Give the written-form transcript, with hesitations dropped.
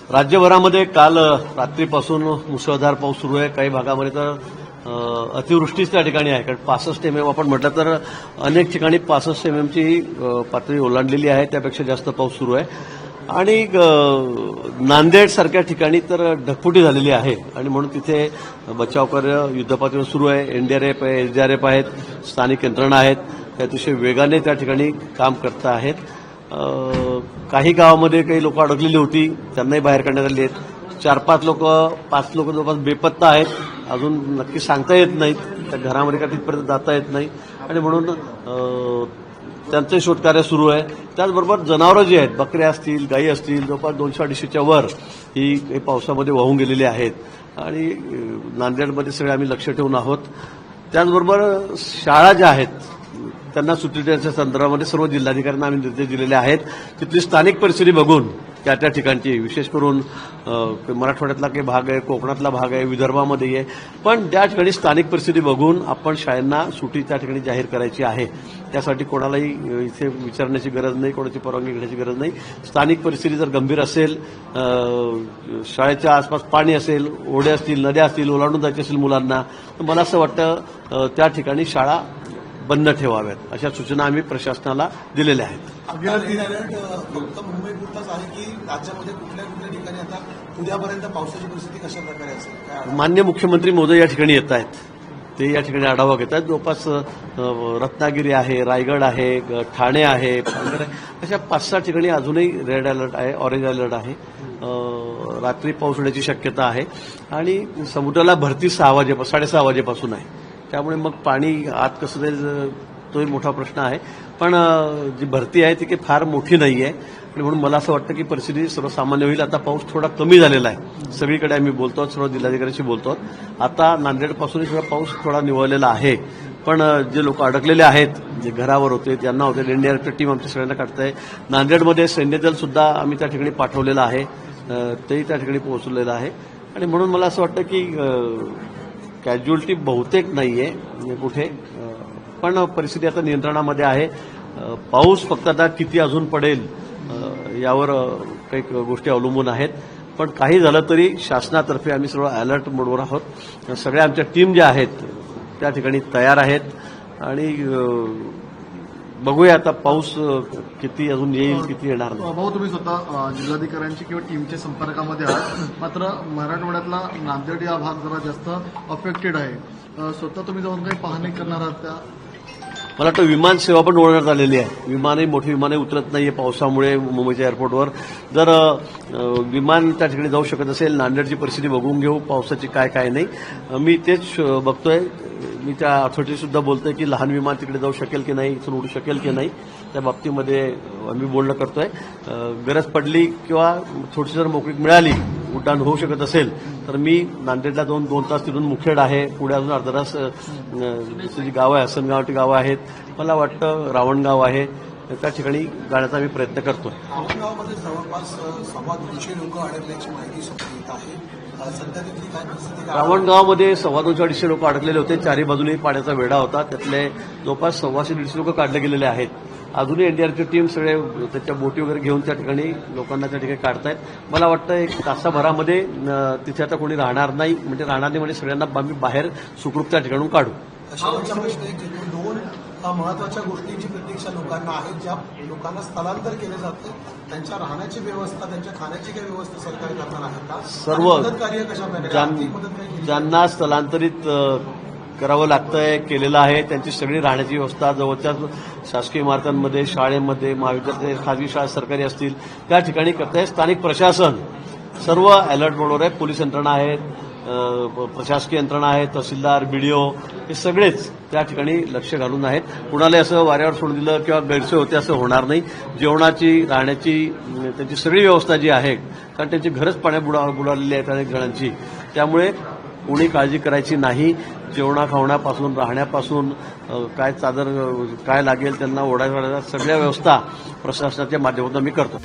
राज्यभरामध्ये काल रात्रीपासून मुसळधार पाऊस सुरू आहे. काही भागामध्ये तर अतिवृष्टीच त्या ठिकाणी आहे. कारण 65 mm आपण म्हटलं तर अनेक ठिकाणी 65 mmची पातळी ओलांडलेली आहे. त्यापेक्षा जास्त पाऊस सुरू आहे आणि नांदेड सारख्या ठिकाणी तर ढगफुटी झालेली आहे आणि म्हणून तिथे बचाव कार्य युद्धपातळीवर सुरू आहे. एनडीआरएफ आहे, एसडीआरएफ आहेत, स्थानिक यंत्रणा आहेत, ते अतिशय वेगाने त्या ठिकाणी काम करत आहेत. काही गावामध्ये काही लोक अडकलेली होती, त्यांनाही बाहेर काढण्यात आली आहेत. 4-5 लोक जवळपास बेपत्ता आहेत. अजून नक्की सांगता येत नाहीत, त्या घरामध्ये का तिथपर्यंत जाता येत नाही आणि म्हणून त्यांचं शोधकार्य सुरू आहे. त्याचबरोबर जनावरं जी आहेत, बकऱ्या असतील, गायी असतील, जवळपास 200-250च्या वर ही पावसामध्ये वाहून गेलेली आहेत आणि नांदेडमध्ये सगळे आम्ही लक्ष ठेवून आहोत. त्याचबरोबर शाळा ज्या आहेत त्यांना सुट्टी देण्याच्या संदर्भामध्ये सर्व जिल्हाधिकाऱ्यांना आम्ही निर्देश दिलेले आहेत. तिथली स्थानिक परिस्थिती बघून त्या ठिकाणची, विशेष करून मराठवाड्यातला काही भाग आहे, कोकणातला भाग आहे, विदर्भामध्ये आहे, पण त्या ठिकाणी स्थानिक परिस्थिती बघून आपण शाळांना सुट्टी त्या ठिकाणी जाहीर करायची आहे. त्यासाठी कोणालाही इथे विचारण्याची गरज नाही, कोणाची परवानगी घेण्याची गरज नाही. स्थानिक परिस्थिती जर गंभीर असेल, शाळेच्या आसपास पाणी असेल, ओढे असतील, नद्या असतील, ओलांडून जायचे असेल मुलांना, तर मला असं वाटतं त्या ठिकाणी शाळा बंद ठेवाव्यात, अशा सूचना आम्ही प्रशासनाला दिलेल्या आहेत. फक्त मुंबईपुरताच आहे की राज्यामध्ये कुठल्या कुठल्या ठिकाणी आता उद्यापर्यंत पावसाची परिस्थिती कशा प्रकारे असेल? माननीय मुख्यमंत्री महोदय या ठिकाणी येत आहेत, ते या ठिकाणी आढावा घेत आहेत. जवळपास रत्नागिरी आहे, रायगड आहे, ठाणे आहे, पालघर आहे, अशा 5-6 ठिकाणी अजूनही रेड अलर्ट आहे, ऑरेंज अलर्ट आहे. रात्री पाऊस होण्याची शक्यता आहे आणि समुद्राला भरती 6:30 वाजेपासून आहे. त्यामुळे मग पाणी आत कसं जाईल तोही मोठा प्रश्न आहे. पण जी भरती आहे ती काही फार मोठी नाही आहे आणि म्हणून मला असं वाटतं की परिस्थिती सर्वसामान्य होईल. आता पाऊस थोडा कमी झालेला आहे, सगळीकडे आम्ही बोलतो, सर्व जिल्हाधिकाऱ्यांशी बोलतो. आता नांदेडपासूनही थोडा पाऊस थोडा निवळलेला आहे. पण जे लोक अडकलेले आहेत, जे घरावर होते, ज्यांना होते, एनडीआरएफची टीम आमच्या सगळ्यांना काढत आहे. नांदेडमध्ये सैन्यदल सुद्धा आम्ही त्या ठिकाणी पाठवलेलं आहे, तेही त्या ठिकाणी पोहोचलेलं आहे आणि म्हणून मला असं वाटतं की कॅज्युअल्टी बहुतेक नाहीये कुठे, पण परिस्थिती आता नियंत्रणामध्ये आहे. पाऊस फक्त आता किती अजून पडेल यावर काही गोष्टी अवलंबून आहेत. पण काही झालं तरी शासनातर्फे आम्ही सर्व अलर्ट मोडवर आहोत. सगळ्या आमच्या टीम ज्या आहेत त्या ठिकाणी तयार आहेत आणि बघूया आता पाऊस किती अजून येईल, किती येणार नाही. भाऊ, तुम्ही स्वतः जिल्हाधिकाऱ्यांची किंवा टीमच्या संपर्कामध्ये आहात, मात्र मराठवाड्यातला नांदेड या भाग जरा जास्त अफेक्टेड आहे. स्वतः तुम्ही जाऊन काही पाहणी करणार आहात त्या? मला वाटतं विमान सेवा पण वळवण्यात आलेली आहे. मोठी विमाने उतरत नाहीये पावसामुळे मुंबईच्या एअरपोर्टवर. जर विमान त्या ठिकाणी जाऊ शकत असेल, नांदेडची परिस्थिती बघून घेऊ, पावसाची काय नाही. मी तेच बघतोय. मी त्या अथॉरिटी सुद्धा बोलतोय की लहान विमान तिकडे जाऊ शकेल की नाही, इथून उडू शकेल की नाही, त्या बाबतीमध्ये आम्ही बोलणं करतोय. गरज पडली किंवा थोडीशी जर मोकळीक मिळाली, उड्डाण होऊ शकत असेल, तर मी नांदेडला जाऊन 2 तास तिथून मुखेड आहे, पुढे अजून अर्धा तास जी गावं आहे, हसनगावची गावं आहेत, मला वाटतं रावणगाव आहे, त्या ठिकाणी जाण्याचा आम्ही प्रयत्न करतोय. रावणगावमध्ये जवळपास 250 लोक अडकल्याची माहिती समोर येत आहे. सध्या तिथली काय परिस्थिती? रावणगावमध्ये 250-250 लोक अडकलेले होते. चारी बाजूने पाण्याचा वेढा होता. त्यातले जवळपास 150-150 लोक काढले गेलेले आहेत. अजूनही एनडीआरएफची टीम सगळे त्याच्या बोटी वगैरे घेऊन त्या ठिकाणी लोकांना त्या ठिकाणी काढतायत. मला वाटतं 1 तासाभरामध्ये तिथे आता कोणी राहणार नाही, म्हणजे सगळ्यांना आम्ही बाहेर सुखरूप त्या ठिकाणून काढू. शेवटचा प्रश्न आहे की 2 महत्वाच्या गोष्टींची प्रतीक्षा लोकांना आहे. ज्या लोकांना स्थलांतर केले जाते त्यांच्या राहण्याची व्यवस्था, त्यांच्या खाण्याची काही व्यवस्था सरकार करणार आहे का? सर्व मदतकार्य कशा प्रकारे ज्यांना स्थलांतरित करावं लागतंय, केलेलं आहे, त्यांची सगळी राहण्याची व्यवस्था जवळच्या शासकीय इमारतांमध्ये, शाळेमध्ये, महाविद्यालय, खाजगी शाळा सरकारी असतील त्या ठिकाणी करताय. स्थानिक प्रशासन सर्व अलर्ट मोडवर आहे. पोलीस यंत्रणा आहेत, प्रशासकीय यंत्रणा आहे, तहसीलदार, बीडीओ हे सगळेच त्या ठिकाणी लक्ष घालून आहेत. कुणाला असं वाऱ्यावर सोडून दिलं किंवा गैरसोय होते असं होणार नाही. जेवणाची, राहण्याची, त्यांची सगळी व्यवस्था जी आहे, कारण त्यांची घरच पाण्यात बुडालेली आहेत अनेक जणांची, त्यामुळे कोणी काळजी करायची नाही. जेवणाखावण्यापासून, राहण्यापासून, काय चादर काय लागेल त्यांना ओढायला, सगळ्या व्यवस्था प्रशासनाच्या माध्यमातून आम्ही करतो.